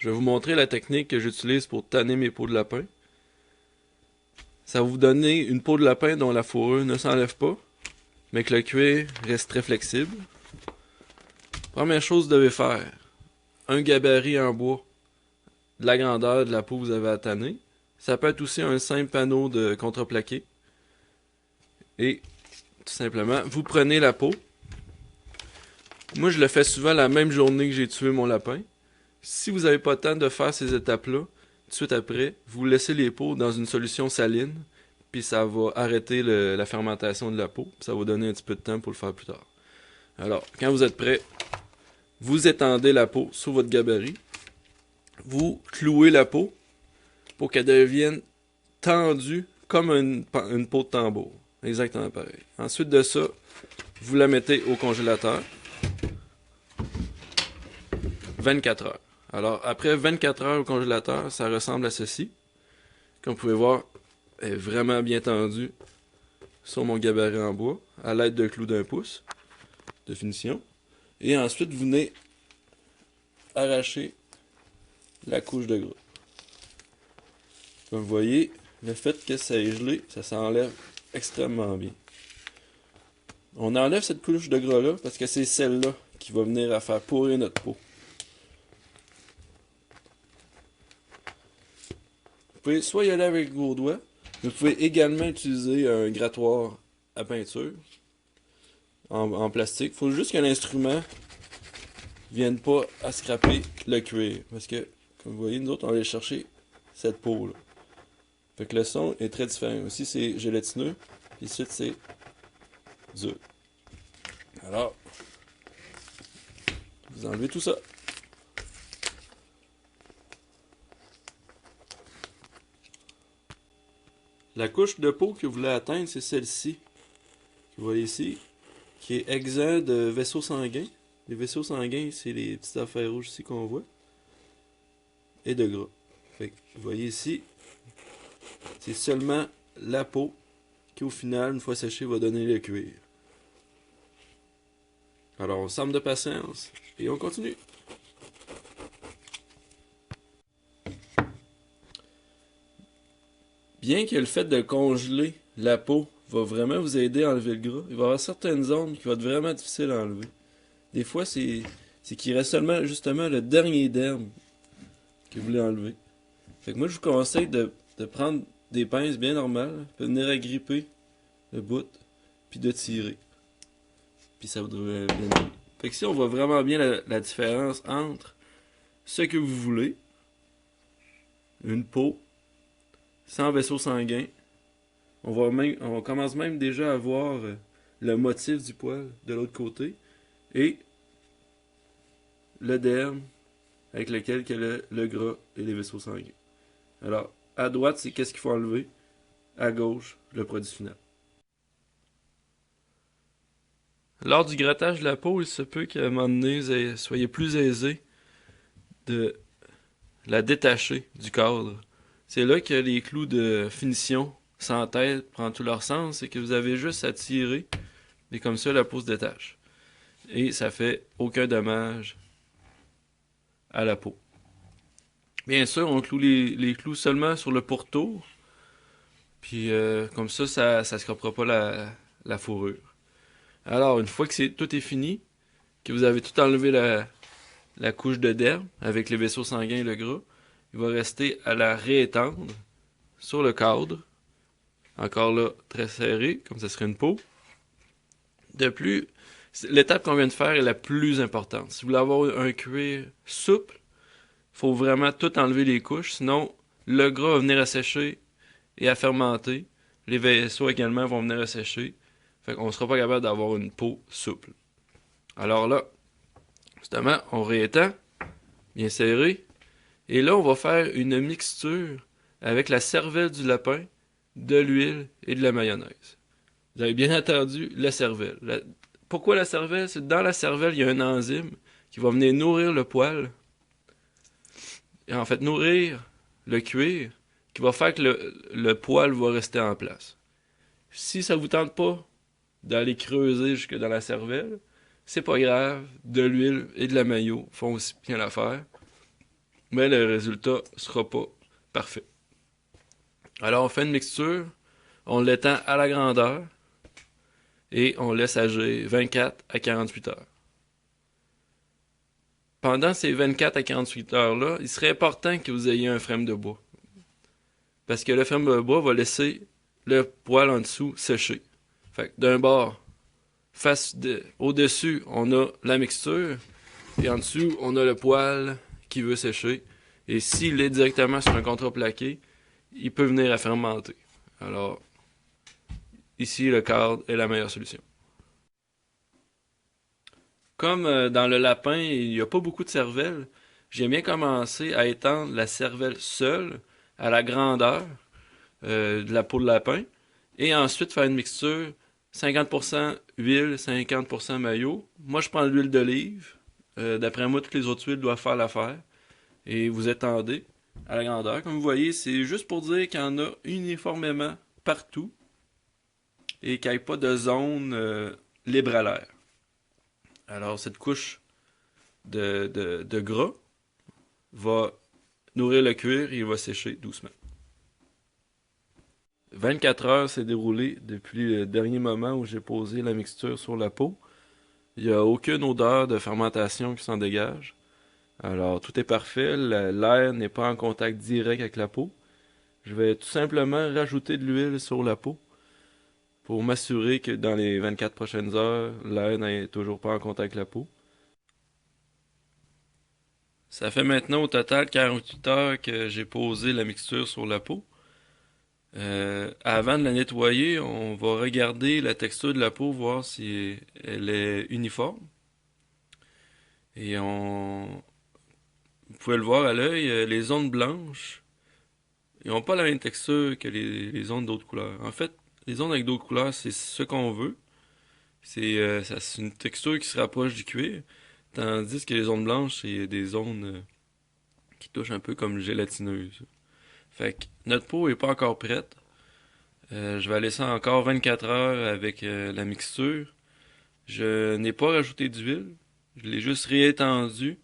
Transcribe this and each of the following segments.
Je vais vous montrer la technique que j'utilise pour tanner mes peaux de lapin. Ça va vous donner une peau de lapin dont la fourrure ne s'enlève pas, mais que le cuir reste très flexible. Première chose que vous devez faire, un gabarit en bois de la grandeur de la peau que vous avez à tanner. Ça peut être aussi un simple panneau de contreplaqué. Et tout simplement, vous prenez la peau. Moi, je le fais souvent la même journée que j'ai tué mon lapin. Si vous n'avez pas le temps de faire ces étapes-là, tout de suite après, vous laissez les peaux dans une solution saline, puis ça va arrêter la fermentation de la peau, puis ça va donner un petit peu de temps pour le faire plus tard. Alors, quand vous êtes prêt, vous étendez la peau sur votre gabarit, vous clouez la peau pour qu'elle devienne tendue comme une peau de tambour. Exactement pareil. Ensuite de ça, vous la mettez au congélateur 24 heures. Alors, après 24 heures au congélateur, ça ressemble à ceci. Comme vous pouvez voir, elle est vraiment bien tendue sur mon gabarit en bois, à l'aide de clous d'1 pouce de finition. Et ensuite, vous venez arracher la couche de gras. Comme vous voyez, le fait que ça est gelé, ça s'enlève extrêmement bien. On enlève cette couche de gras-là parce que c'est celle-là qui va venir à faire pourrir notre peau. Vous pouvez soit y aller avec vos doigts, mais vous pouvez également utiliser un grattoir à peinture en plastique. Il faut juste que l'instrument ne vienne pas à scraper le cuir. Parce que, comme vous voyez, nous autres, on va aller chercher cette peau-là. Fait que le son est très différent. Ici, c'est gélatineux, puis ici, c'est dur. Alors, vous enlevez tout ça. La couche de peau que vous voulez atteindre, c'est celle-ci. Vous voyez ici, qui est exempt de vaisseaux sanguins. Les vaisseaux sanguins, c'est les petites affaires rouges ici qu'on voit. Et de gras. Fait que, vous voyez ici, c'est seulement la peau qui, au final, une fois séchée, va donner le cuir. Alors, on semble de patience et on continue. Bien que le fait de congeler la peau va vraiment vous aider à enlever le gras, il va y avoir certaines zones qui vont être vraiment difficiles à enlever. Des fois, c'est qu'il reste seulement justement le dernier derme que vous voulez enlever. Fait que moi, je vous conseille de prendre des pinces bien normales, de venir agripper le bout, puis de tirer. Puis ça vous devrait bien aller. Fait que ici, on voit vraiment bien la différence entre ce que vous voulez, une peau, sans vaisseau sanguin. On commence même déjà à voir le motif du poil de l'autre côté. Et le derme avec lequel il y a le gras et les vaisseaux sanguins. Alors, à droite, c'est qu'est-ce qu'il faut enlever. À gauche, le produit final. Lors du grattage de la peau, il se peut qu'à un moment donné, vous soyez plus aisé de la détacher du cadre. C'est là que les clous de finition sans tête prennent tout leur sens, c'est que vous avez juste à tirer et comme ça la peau se détache. Et ça fait aucun dommage à la peau. Bien sûr, on cloue les clous seulement sur le pourtour, puis comme ça ne scrapera pas la fourrure. Alors, une fois que tout est fini, que vous avez tout enlevé la couche de derme avec les vaisseaux sanguins et le gras, il va rester à la réétendre sur le cadre. Encore là, très serré, comme ça serait une peau. De plus, l'étape qu'on vient de faire est la plus importante. Si vous voulez avoir un cuir souple, il faut vraiment tout enlever les couches, sinon le gras va venir à sécher et à fermenter. Les vaisseaux également vont venir à sécher. Fait qu'on ne sera pas capable d'avoir une peau souple. Alors là, justement, on réétend, bien serré. Et là, on va faire une mixture avec la cervelle du lapin, de l'huile et de la mayonnaise. Vous avez bien entendu la cervelle. Pourquoi la cervelle? C'est que dans la cervelle, il y a un enzyme qui va venir nourrir le poil. Et en fait, nourrir le cuir, qui va faire que le poil va rester en place. Si ça vous tente pas d'aller creuser jusque dans la cervelle, c'est pas grave. De l'huile et de la mayo font aussi bien l'affaire. mais le résultat sera pas parfait. Alors on fait une mixture, on l'étend à la grandeur et on laisse agir 24 à 48 heures. Pendant ces 24 à 48 heures-là, il serait important que vous ayez un frame de bois. Parce que le frame de bois va laisser le poêle en dessous sécher. Fait que d'un bord, au-dessus, on a la mixture, et en dessous, on a le poêle qui veut sécher. Et s'il est directement sur un contreplaqué, il peut venir à fermenter. Alors, ici, le cadre est la meilleure solution. Comme dans le lapin, il n'y a pas beaucoup de cervelle, j'ai bien commencé à étendre la cervelle seule à la grandeur de la peau de lapin et ensuite faire une mixture 50% huile, 50% maillot. Moi, je prends l'huile d'olive. D'après moi, toutes les autres huiles doivent faire l'affaire. Et vous étendez à la grandeur. Comme vous voyez, c'est juste pour dire qu'il y en a uniformément partout et qu'il n'y ait pas de zone libre à l'air. Alors, cette couche de gras va nourrir le cuir et il va sécher doucement. 24 heures s'est déroulé depuis le dernier moment où j'ai posé la mixture sur la peau. Il n'y a aucune odeur de fermentation qui s'en dégage. Alors, tout est parfait. L'air n'est pas en contact direct avec la peau. Je vais tout simplement rajouter de l'huile sur la peau pour m'assurer que dans les 24 prochaines heures, l'air n'est toujours pas en contact avec la peau. Ça fait maintenant au total 48 heures que j'ai posé la mixture sur la peau. Avant de la nettoyer, on va regarder la texture de la peau, voir si elle est uniforme. Et vous pouvez le voir à l'œil, les zones blanches, ils n'ont pas la même texture que les zones d'autres couleurs. En fait, les zones avec d'autres couleurs, c'est ce qu'on veut. C'est une texture qui se rapproche du cuir, tandis que les zones blanches, c'est des zones qui touchent un peu comme gélatineuses. Fait que notre peau est pas encore prête. Je vais laisser encore 24 heures avec la mixture. Je n'ai pas rajouté d'huile. Je l'ai juste réétendu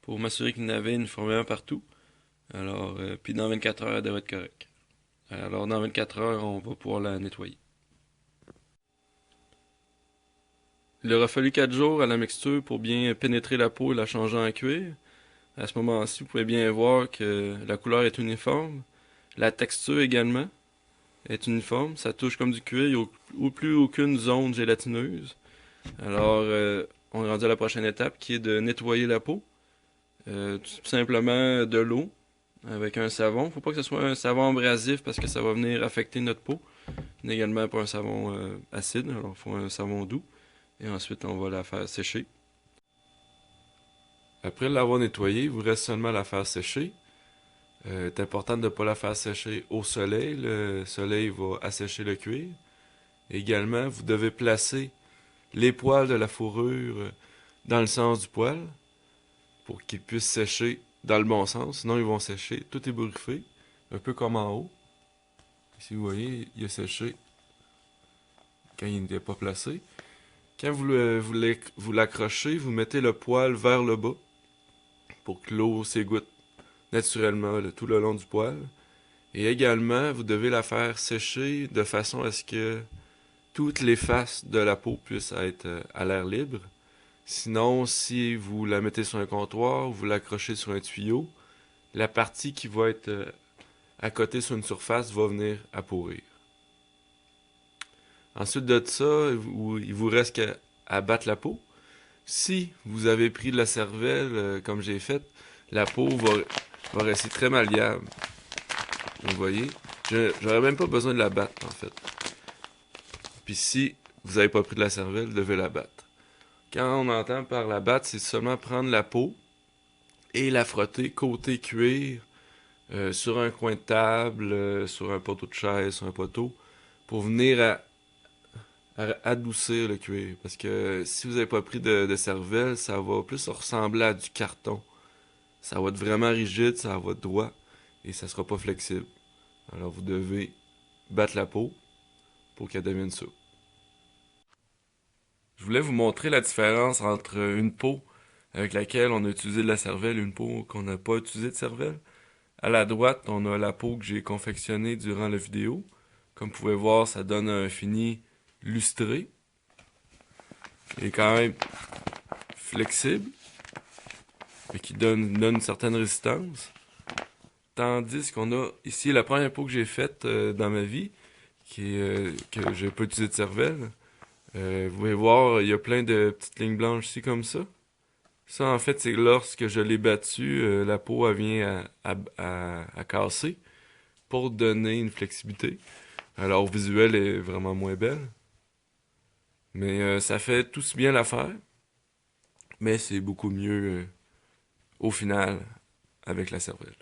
pour m'assurer qu'il y en avait uniformément partout. Alors, puis dans 24 heures, elle devrait être correcte. Alors, dans 24 heures, on va pouvoir la nettoyer. Il aura fallu 4 jours à la mixture pour bien pénétrer la peau et la changer en cuir. À ce moment-ci, vous pouvez bien voir que la couleur est uniforme. La texture également est uniforme. Ça touche comme du cuir. Il n'y a plus aucune zone gélatineuse. Alors, on est rendu à la prochaine étape qui est de nettoyer la peau. Tout simplement de l'eau avec un savon. Faut pas que ce soit un savon abrasif parce que ça va venir affecter notre peau. Mais également pas un savon acide. Alors, il faut un savon doux. Et ensuite, on va la faire sécher. Après l'avoir nettoyée, il vous reste seulement à la faire sécher. C'est important de ne pas la faire sécher au soleil. Le soleil va assécher le cuir. Également, vous devez placer les poils de la fourrure dans le sens du poil pour qu'ils puissent sécher dans le bon sens. Sinon, ils vont sécher tout ébouriffé, un peu comme en haut. Ici, vous voyez, il a séché quand il n'était pas placé. Quand vous l'accrochez, vous mettez le poil vers le bas pour que l'eau s'égoutte naturellement tout le long du poil. Et également, vous devez la faire sécher de façon à ce que toutes les faces de la peau puissent être à l'air libre. Sinon, si vous la mettez sur un comptoir, vous l'accrochez sur un tuyau, la partie qui va être à côté sur une surface va venir à pourrir. Ensuite de ça, il vous reste qu'à battre la peau. Si vous avez pris de la cervelle, comme j'ai fait, la peau va rester très malléable. Vous voyez, j'aurais même pas besoin de la battre, en fait. Puis si vous n'avez pas pris de la cervelle, vous devez la battre. Quand on entend par la battre, c'est seulement prendre la peau et la frotter côté cuir sur un coin de table, sur un poteau de chaise, sur un poteau, pour venir à adoucir le cuir. Parce que si vous n'avez pas pris de cervelle, ça va plus ressembler à du carton. Ça va être vraiment rigide, ça va être droit et ça sera pas flexible. Alors vous devez battre la peau pour qu'elle devienne souple. Je voulais vous montrer la différence entre une peau avec laquelle on a utilisé de la cervelle, une peau qu'on n'a pas utilisé de cervelle. À la droite, on a la peau que j'ai confectionnée durant la vidéo. Comme vous pouvez voir, ça donne un fini lustré et quand même flexible et qui donne une certaine résistance. Tandis qu'on a ici la première peau que j'ai faite dans ma vie, que j'ai pas utilisé de cervelle. Vous pouvez voir, il y a plein de petites lignes blanches ici comme ça. Ça, en fait, c'est lorsque je l'ai battu, la peau elle vient à casser pour donner une flexibilité. Alors, au visuel, elle est vraiment moins belle. Mais ça fait tout aussi bien l'affaire. Mais c'est beaucoup mieux au final avec la cervelle.